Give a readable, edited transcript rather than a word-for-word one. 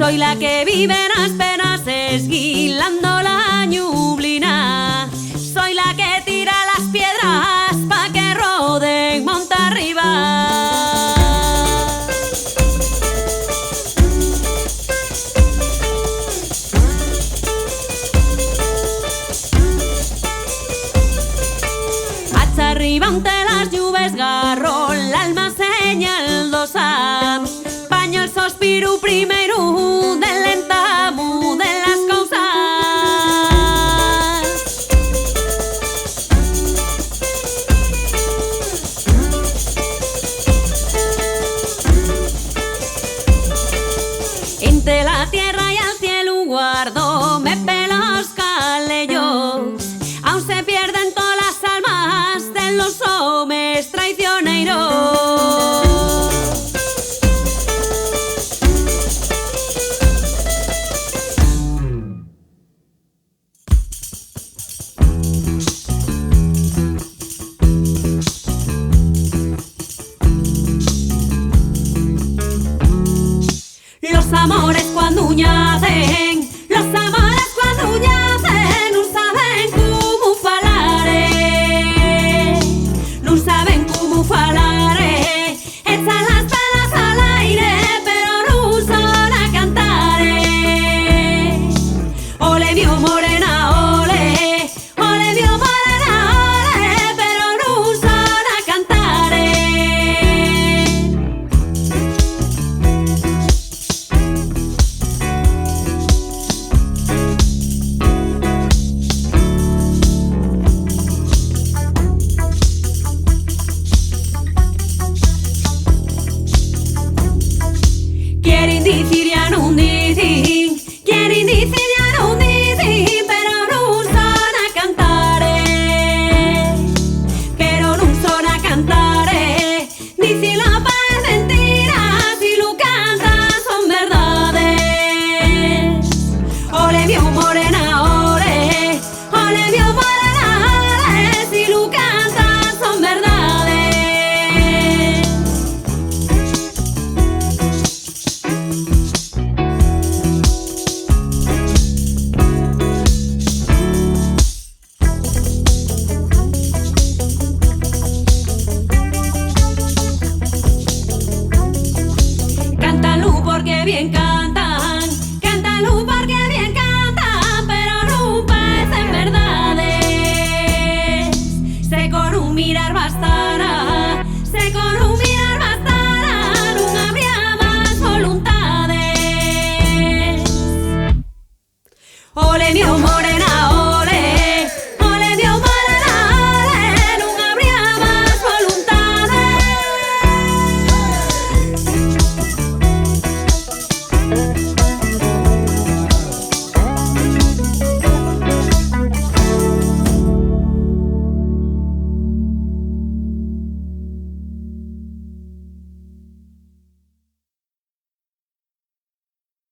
Soy la que vive en las penas esguilando la ñublina. Soy la que tira las piedras pa' que roden monte arriba. Hacha arriba ante las lluvas, garro l'alma senyal dosa. Paño el sospiru primero del entamu de las cosas. Entre la tierra y el cielo guardo me pelos calellos. Aún se pierden todas las almas de los hombres traicioneros. Los amores cuando ñacen, los amores cuando ñacen, no saben cómo falare, no saben cómo falare. Echan las penas al aire, pero no son a cantar. Ole vio morena, ole, ole vio morena, ole, pero no son a cantar. Quieren decir ya no dicen, quieren decir ya no dicen, pero no son a cantar, pero no son a cantar. Dicen la paz mentiras y lo cantan son verdades. Ole vio morena, ole, ole vio morena, ole, si lo cantan son verdades. Cántalo porque bien cantan, cántalo porque bien cantan, pero no parecen verdades. Sé con un mirar bastará, sé con un mirar bastará, no habría más voluntades. Ole vio morena.